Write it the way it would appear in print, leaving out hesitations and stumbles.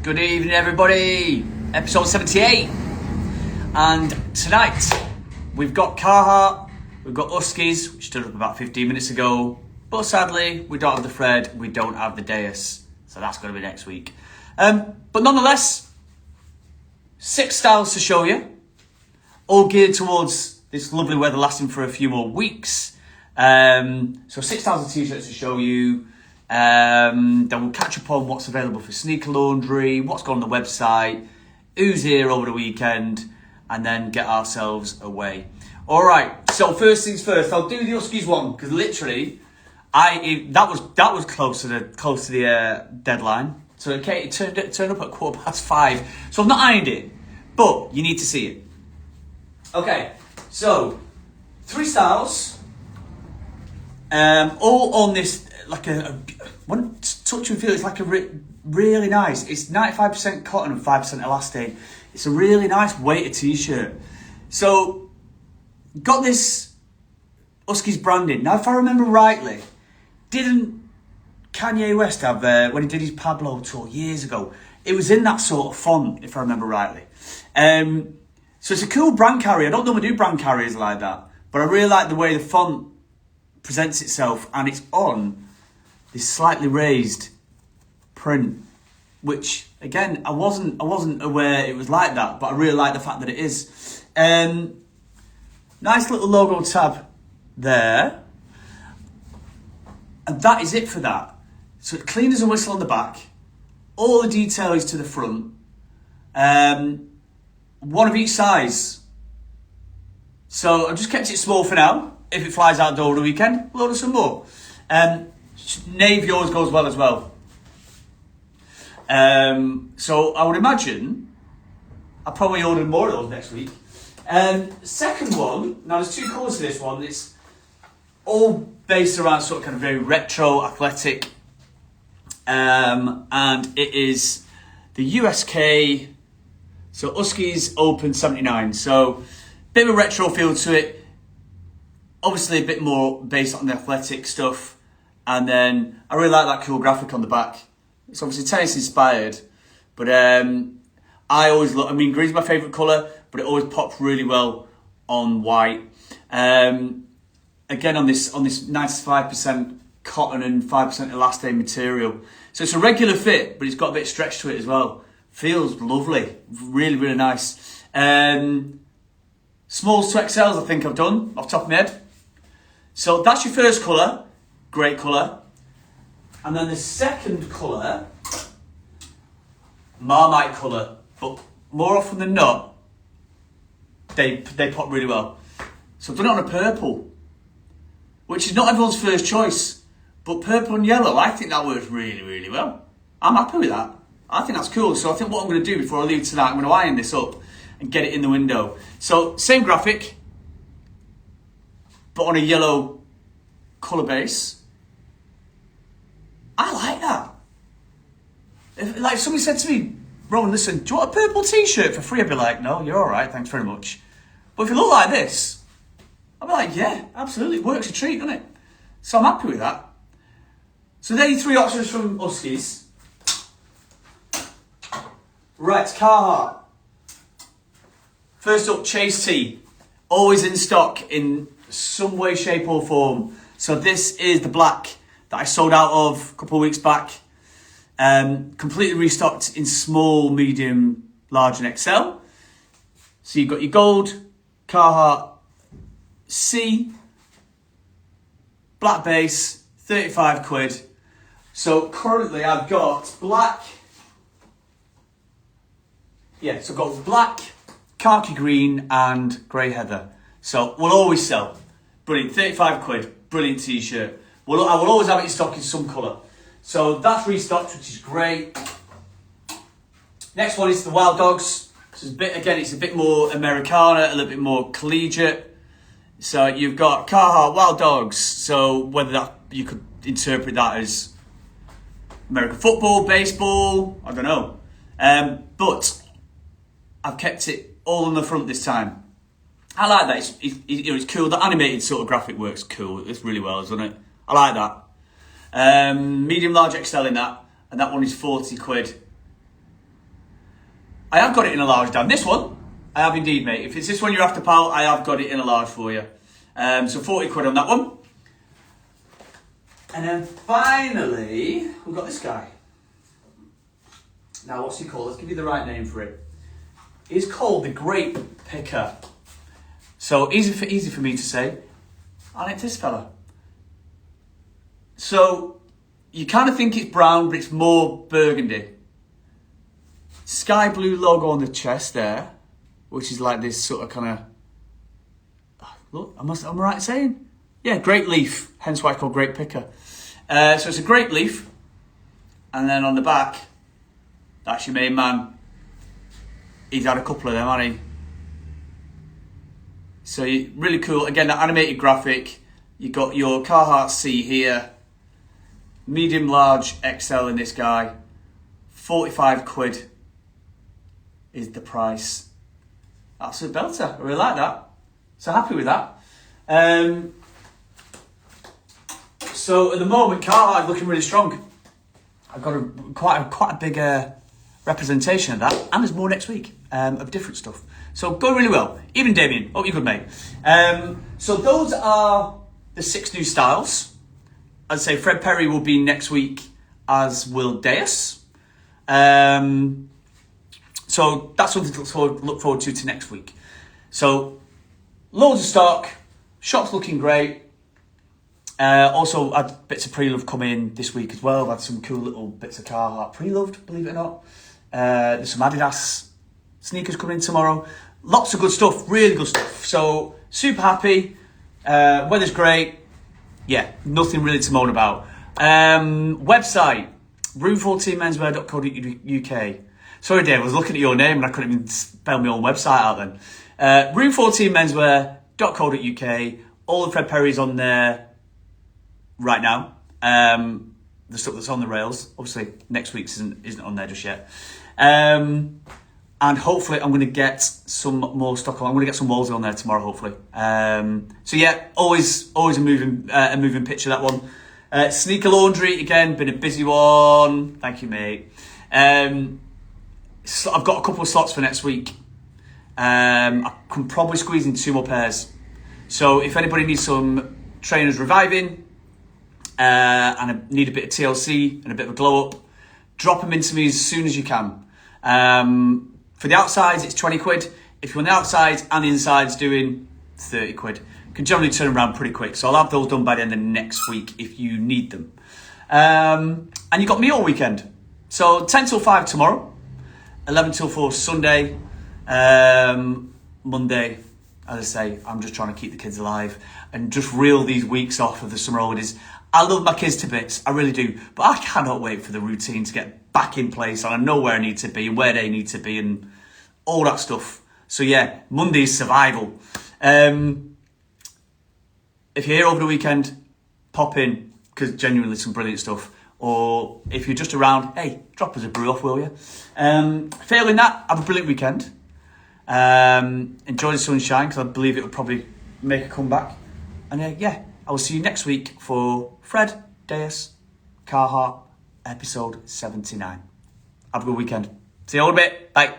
Good evening, everybody. Episode 78. And tonight, we've got Carhartt, we've got Uskees, which stood up about 15 minutes ago. But sadly, we don't have the thread, we don't have the dais. So that's going to be next week. But nonetheless, 6 styles to show you. All geared towards this lovely weather lasting for a few more weeks. So 6 styles of t-shirts to show you. Then we'll catch up on what's available for sneaker laundry, what's gone on the website, who's here over the weekend, and then get ourselves away. All right. So first things first, I'll do the Uskees one because literally, that was close to the deadline. So it turned up at 5:15. So I've not ironed it, but you need to see it. Okay. So 3 styles, all on this. Like one touch and feel, it's like a really nice. It's 95% cotton and 5% elastane. It's a really nice weighted t-shirt. So got this Uskees branding. Now, if I remember rightly, didn't Kanye West have when he did his Pablo tour years ago? It was in that sort of font, if I remember rightly. So it's a cool brand carrier. I don't normally do brand carriers like that, but I really like the way the font presents itself, and it's on this slightly raised print, which again I wasn't aware it was like that, but I really like the fact that it is. Nice little logo tab there, and that is it for that. So clean as a whistle on the back. All the detail is to the front. One of each size. So I've just kept it small for now. If it flies outdoor over the weekend, we'll order some more. Navy always goes well as well. So I would imagine I'll probably order more of those next week. Second one, now there's 2 colours to this one. It's all based around sort of kind of very retro, athletic. And it is the USK, so Uskees Open 79. So bit of a retro feel to it. Obviously a bit more based on the athletic stuff. And then I really like that cool graphic on the back. It's obviously tennis inspired, but I always look. I mean, green's my favourite colour, but it always pops really well on white. Again, on this 95% cotton and 5% elastane material, so it's a regular fit, but it's got a bit of stretch to it as well. Feels lovely, really, really nice. Smalls to XLs, I think I've done off the top of my head. So that's your first colour. Great colour. And then the second colour, Marmite colour, but more often than not, they pop really well. So I've done it on a purple, which is not everyone's first choice, but purple and yellow, I think that works really, really well. I'm happy with that. I think that's cool. So I think what I'm going to do before I leave tonight, I'm going to iron this up and get it in the window. So same graphic, but on a yellow colour base. I like that. If somebody said to me, Rowan, listen, do you want a purple t-shirt for free? I'd be like, no, you're all right, thanks very much. But if you look like this, I'd be like, yeah, absolutely, it works a treat, doesn't it? So I'm happy with that. So there are your 3 options from Uskees. Right, Carhartt. First up, Chase Tee. Always in stock in some way, shape or form. So this is the black that I sold out of a couple of weeks back. Completely restocked in small, medium, large and XL. So you've got your gold, Carhartt C, black base, 35 quid. So currently I've got black. Yeah, so I've got black, khaki green and grey heather. So we'll always sell. Brilliant, 35 quid, brilliant t-shirt. I will always have it in stock in some colour. So that's restocked, which is great. Next one is the Wild Dogs. So it's a bit more Americana, a little bit more collegiate. So you've got Carhartt Wild Dogs. So whether that you could interpret that as American football, baseball, I don't know. But I've kept it all on the front this time. I like that. It's cool. The animated sort of graphic works cool. It's really well, doesn't it? I like that. Medium, large, XL in that. And that one is 40 quid. I have got it in a large, Dan. This one, I have indeed, mate. If it's this one you're after, pal, I have got it in a large for you. So 40 quid on that one. And then finally, we've got this guy. Now, what's he called? Let's give you the right name for it. He's called the Grape Picker. So easy for me to say. And it's this fella. So you kind of think it's brown, but it's more burgundy. Sky blue logo on the chest there, which is like this sort of kind of. Look, am I right in saying? Yeah, grape leaf. Hence why I call Grape Picker. So it's a grape leaf, and then on the back, that's your main man. He's had a couple of them, hasn't he? So really cool. Again, that animated graphic. You got your Carhartt C here. Medium, large, XL in this guy. 45 quid is the price. That's a belter. I really like that. So happy with that. So at the moment, Carhartt is looking really strong. I've got quite a big representation of that, and there's more next week of different stuff. So going really well. Even Damien, hope you're good, mate. So those are the 6 new styles. I'd say Fred Perry will be next week, as will Deus. So that's something to look forward to next week. So loads of stock, shop's looking great. Also had bits of pre-loved come in this week as well. I've had some cool little bits of Carhartt pre-loved, believe it or not. There's some Adidas sneakers coming in tomorrow. Lots of good stuff, really good stuff. So super happy. Weather's great. Yeah, nothing really to moan about. Website, room14menswear.co.uk. Sorry, Dave, I was looking at your name and I couldn't even spell my own website out then. Room14menswear.co.uk. All the Fred Perry's on there right now. The stuff that's on the rails. Obviously, next week's isn't on there just yet. And hopefully I'm going to get some more stock on. I'm going to get some Wolsey on there tomorrow, hopefully. So yeah, always a moving picture, that one. Sneaker laundry, again, been a busy one. Thank you, mate. So I've got a couple of slots for next week. I can probably squeeze in 2 more pairs. So if anybody needs some trainers reviving, and I need a bit of TLC and a bit of a glow up, drop them into me as soon as you can. For the outsides, it's 20 quid. If you want the outsides and the insides, doing 30 quid. Can generally turn around pretty quick. So I'll have those done by the end of next week if you need them. And you got me all weekend. So 10 till 5 tomorrow, 11 till 4 Sunday, Monday. As I say, I'm just trying to keep the kids alive and just reel these weeks off of the summer holidays. I love my kids to bits, I really do. But I cannot wait for the routine to get back in place, and I know where I need to be and where they need to be and all that stuff. So yeah, Monday's survival. If you're here over the weekend, pop in, because genuinely some brilliant stuff. Or if you're just around, hey, drop us a brew off, will you? Failing that, have a brilliant weekend. Enjoy the sunshine, because I believe it will probably make a comeback. And yeah, I will see you next week for Fred, Deus, Carhartt, episode 79. Have a good weekend. See you all in a bit. Bye.